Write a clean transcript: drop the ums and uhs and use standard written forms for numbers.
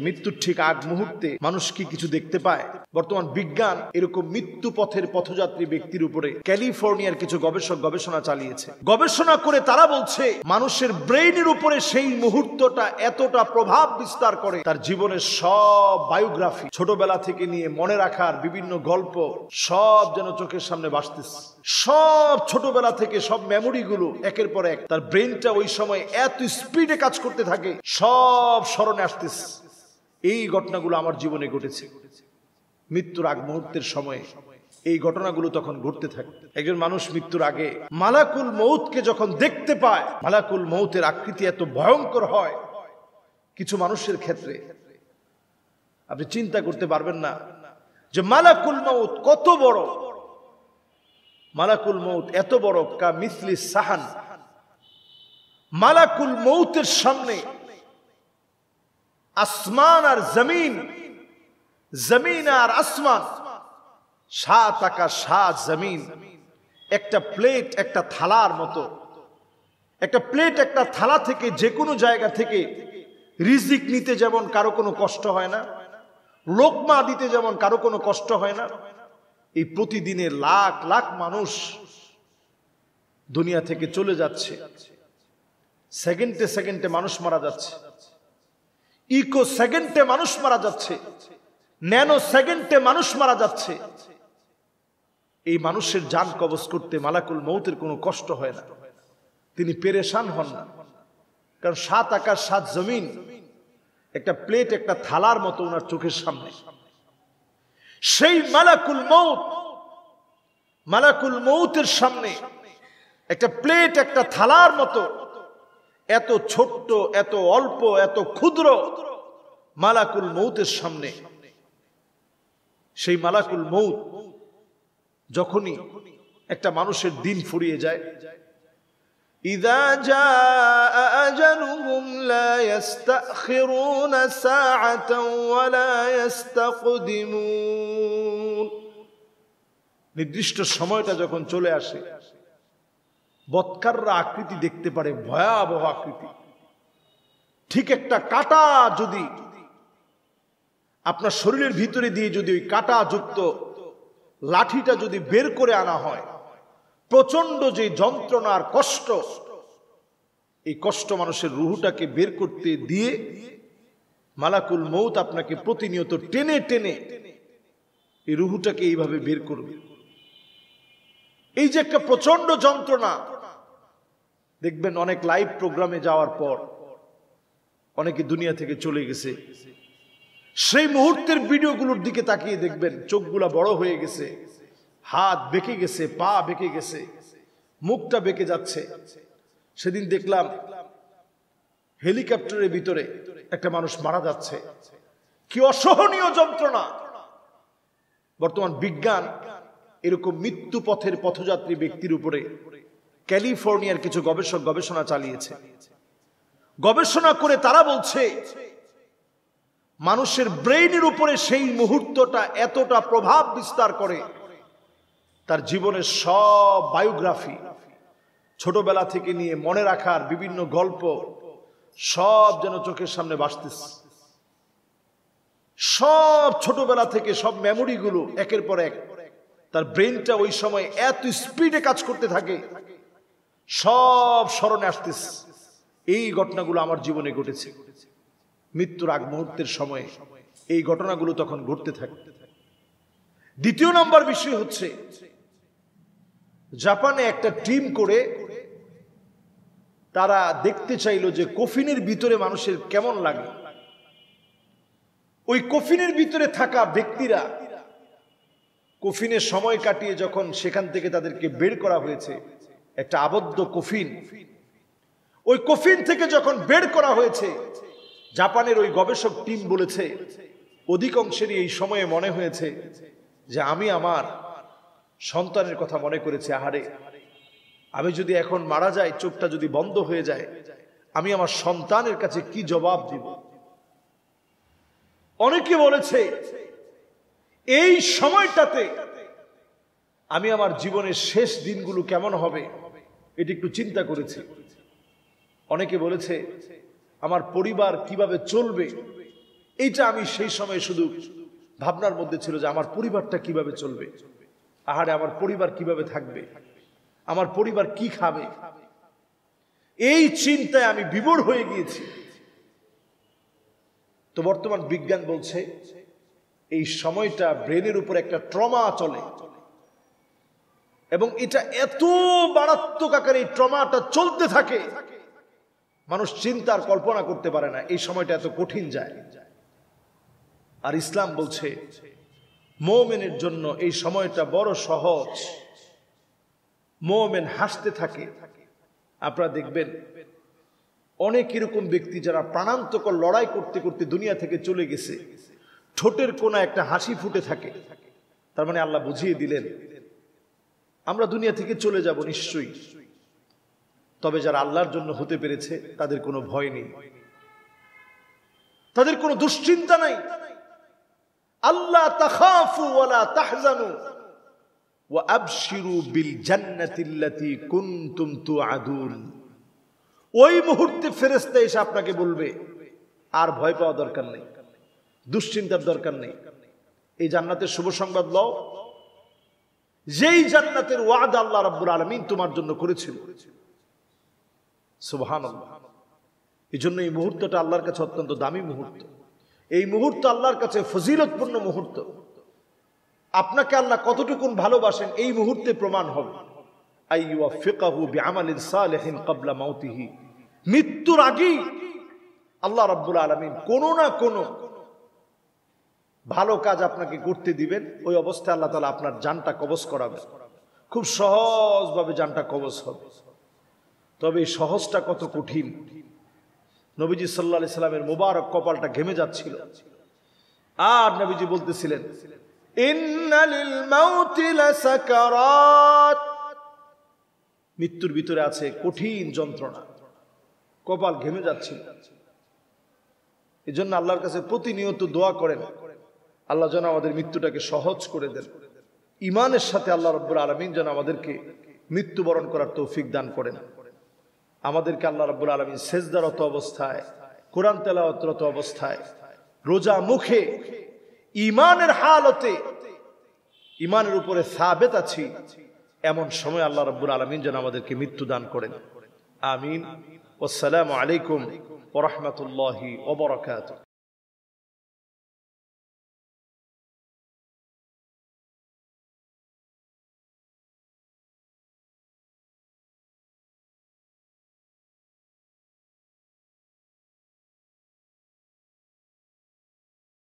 মৃত্যুর ঠিক আগ মুহূর্তে মানুষ কি কিছু দেখতে পায়? বর্তমান বিজ্ঞান এরকম মৃত্যু পথের পথযাত্রী ব্যক্তির উপরে ক্যালিফোর্নিয়ার কিছু গবেষক গবেষণা চালিয়েছে। গবেষণা করে তারা বলছে মানুষের ব্রেইনের উপরে সেই মুহূর্তটা এতটা প্রভাব বিস্তার করে, তার জীবনের সব বায়োগ্রাফি ছোটবেলা থেকে নিয়ে মনে রাখার বিভিন্ন গল্প সব যেন চোখের সামনে ভাসতেছে। সব ছোটবেলা থেকে সব মেমোরি গুলো একের পর এক তার ব্রেইনটা ওই সময় এত স্পিডে কাজ করতে থাকে, সব স্মরণে আসতেছে। এই ঘটনাগুলো আমার জীবনে ঘটেছে। মৃত্যুর আগ মুহূর্তের সময়ে এই ঘটনাগুলো তখন ঘটতে থাকে। একজন মানুষ মৃত্যুর আগে মালাকুল মউতকে যখন দেখতে পায়, মালাকুল মউতের আকৃতি এত ভয়ঙ্কর হয় কিছু মানুষের ক্ষেত্রে, আপনি চিন্তা করতে পারবেন না যে মালাকুল মউত কত বড়। মালাকুল মউত এত বড় কা মিসলি সাহান। মালাকুল মউতের সামনে আসমান আর জমিন, জমিন আর আসমান, সাত আকাশ সাত জমিন একটা প্লেট একটা থালার মতো। একটা প্লেট একটা থালা থেকে যে কোনো জায়গা থেকে রিজিক নিতে যেমন কারো কোনো কষ্ট হয় না, লোকমা দিতে যেমন কারো কোনো কষ্ট হয় না, এই প্রতিদিনে লাখ লাখ মানুষ দুনিয়া থেকে চলে যাচ্ছে। সেকেন্ডে সেকেন্ডে মানুষ মারা যাচ্ছে, ইকো সেকেন্ডে মানুষ মারা যাচ্ছে, ন্যানো সেকেন্ডে মানুষ মারা যাচ্ছে। এই মানুষের জান কবজ করতে মালাকুল মউতের কোনো কষ্ট হয় না, তিনি পেরেশান হন না। কারণ সাত আকাশ সাত জমিন একটা প্লেট একটা থালার মতো ওনার চোখের সামনে। সেই মালাকুল মউত, মালাকুল মউতের সামনে একটা প্লেট একটা থালার মতো, এত ছোট্ট এত অল্প এত ক্ষুদ্র মালাকুল মউতের সামনে। সেই মালাকুল মউত যখনই একটা মানুষের দিন ফুরিয়ে যায়, ইযা জাআ আজালুহুম লা ইস্তাখিরুনা সাআতান ওয়া লা ইস্তাকদিমুন। নির্দিষ্ট সময়টা যখন চলে আসে, বৎকাররা আকৃতি দেখতে পারে, ভয়াবহ আকৃতি। ঠিক একটা কাঁটা যদি আপনার শরীরের ভিতরে দিয়ে যদি ওই কাঁটা যুক্ত লাঠিটা যদি বের করে আনা হয়, প্রচন্ড যে যন্ত্রণার কষ্ট, এই কষ্ট মানুষের রুহটাকে বের করতে দিয়ে মালাকুল মউত আপনাকে প্রতিনিয়ত টেনে টেনে এই রুহটাকে এইভাবে বের করবে। এই যে একটা প্রচন্ড যন্ত্রণা, দেখবেন অনেক লাইভ প্রোগ্রামে যাওয়ার পর অনেকে দুনিয়া থেকে চলে গেছে, সেই মুহূর্তের ভিডিওগুলোর দিকে তাকিয়ে দেখবেন চোখগুলা বড় হয়ে গেছে, হাত বেঁকে গেছে, পা বেঁকে গেছে, মুখটা বেঁকে যাচ্ছে। সেদিন দেখলাম হেলিকপ্টারের ভিতরে একটা মানুষ মারা যাচ্ছে। কি অসহনীয় যন্ত্রণা! বর্তমান বিজ্ঞান এরকম মৃত্যু পথের পথযাত্রী ব্যক্তির উপরে ক্যালিফোর্নিয়ার কিছু গবেষক গবেষণা চালিয়েছে। গবেষণা করে তারা বলছে মানুষের ব্রেইনের উপরে সেই মুহূর্তটা এতটা প্রভাব বিস্তার করে, তার জীবনের সব বায়োগ্রাফি ছোটবেলা থেকে নিয়ে মনে রাখার বিভিন্ন গল্প সব যেন চোখের সামনে ভাসতেছে। সব ছোটবেলা থেকে সব মেমোরি গুলো একের পর এক তার ব্রেইনটা ওই সময় এত স্পিডে কাজ করতে থাকে, সব স্মরণে আসতেছে। এই ঘটনাগুলো আমার জীবনে ঘটেছে। মৃত্যুর আগ মুহূর্তের সময়ে এই ঘটনাগুলো তখন ঘটতে থাকে। দ্বিতীয় নম্বর বিষয় হচ্ছে, জাপানে একটা টিম করে তারা দেখতে চাইলো যে কফিনের ভিতরে মানুষের কেমন লাগে। ওই কফিনের ভিতরে থাকা ব্যক্তিরা কফিনের সময় কাটিয়ে যখন সেখান থেকে তাদেরকে বের করা হয়েছে, একটা আবদ্ধ কফিন, ওই কফিন থেকে যখন বের করা হয়েছে, জাপানের ওই গবেষক টিম বলেছে অধিকাংশেরই এই সময়ে মনে হয়েছে যে আমি আমার সন্তানের কথা মনে করেছি, আহারে আমি যদি এখন মারা যাই, চোখটা যদি বন্ধ হয়ে যায়, আমি আমার সন্তানের কাছে কি জবাব দিব। অনেকে বলেছে এই সময়টাতে আমি আমার জীবনের শেষ দিনগুলো কেমন হবে এটি একটু চিন্তা করেছি। অনেকে বলেছে আমার পরিবার কিভাবে চলবে এইটা আমি সেই সময় শুধু ভাবনার মধ্যে ছিল যে আমার পরিবারটা কিভাবে চলবে, আহারে আমার পরিবার কিভাবে থাকবে, আমার পরিবার কি খাবে, এই চিন্তায় আমি বিভোর হয়ে গিয়েছি। তো বর্তমান বিজ্ঞান বলছে এই সময়টা ব্রেনের উপর একটা ট্রমা চলে, এবং এটা এত মারাত্মক আকারে এই ট্রমাটা চলতে থাকে, মানুষ চিন্তার কল্পনা করতে পারে না এই সময়টা এত কঠিন যায়। আর ইসলাম বলছে মুমিনের জন্য এই সময়টা বড় সহজ। মুমিন হাসতে থাকে। আপনারা দেখবেন অনেক এরকম ব্যক্তি যারা প্রাণান্তকর লড়াই করতে করতে দুনিয়া থেকে চলে গেছে, ঠোঁটের কোণায় একটা হাসি ফুটে থাকে। তার মানে আল্লাহ বুঝিয়ে দিলেন আমরা দুনিয়া থেকে চলে যাব নিশ্চয়ই, তবে যারা আল্লাহর জন্য হতে পেরেছে তাদের কোনো ভয় নেই, তাদের কোনো দুশ্চিন্তা নাই। আল্লাহ তাখাফু ওয়ালা তাহজানু ওয়া আবশিরু বিল জান্নাতিল্লাতী কুনতুম তুআদুন। ওই মুহূর্তে ফেরেশতা এসে আপনাকে বলবে আর ভয় পাওয়া দরকার নেই, দুশ্চিন্তার দরকার নেই, এই জান্নাতের শুভ সংবাদ লও, যেই জান্নাতের ওয়াদা আল্লাহ রাব্বুল আলামিন তোমার জন্য করেছিল। সুবহানাল্লাহ। এজন্য এই মুহূর্তটা আল্লাহর কাছে অত্যন্ত দামি মুহূর্ত। এই মুহূর্ত আল্লাহর কাছে ফজিলতপূর্ণ মুহূর্ত। আপনাকে আল্লাহ কতটুকুন ভালোবাসেন এই মুহূর্তে প্রমাণ হবে। আইয়ুফিকাহু বিআমালিন সালিহিন ক্বাবলা মাউতিহি। মৃত্যুর আগেই আল্লাহ রাব্বুল আলামিন কোনো না কোনো ভালো কাজ আপনাকে করতে দিবেন। ওই অবস্থায় আল্লাহ তাআলা আপনার জানটা কবজ করাবেন, খুব সহজভাবে জানটা কবজ হবে। তবে এই সহজটা কত কঠিন। নবীজি সাল্লাল্লাহু আলাইহি সাল্লামের মুবারক কপালটা ঘেমে যাচ্ছিল, আর নবীজি বলতেছিলেন ইন্না লিল মাউতি লাসাকারাত। মৃত্যুর ভিতরে আছে কঠিন যন্ত্রণা। কপাল ঘেমে যাচ্ছিল। এজন্য আল্লাহর কাছে প্রতিনিয়ত দোয়া করেন আল্লাহ যেন আমাদের মৃত্যুটাকে সহজ করে দেন। ঈমানের সাথে আল্লাহ রাব্বুল আলামিন যেন আমাদেরকে মৃত্যুবরণ করার তৌফিক দান করেন। আমাদেরকে আল্লাহ রাব্বুল আলামিন সেজদারত অবস্থায়, কোরআন তেলাওয়াতরত অবস্থায়, রোজা মুখে, ঈমানের হালতে, ঈমানের উপরে সাবেত আছি, এমন সময় আল্লাহ রাব্বুল আলামিন যেন আমাদেরকে মৃত্যু দান করেন। আমিন। আসসালামু আলাইকুম ওয়া রাহমাতুল্লাহি ওয়া বারাকাতুহু।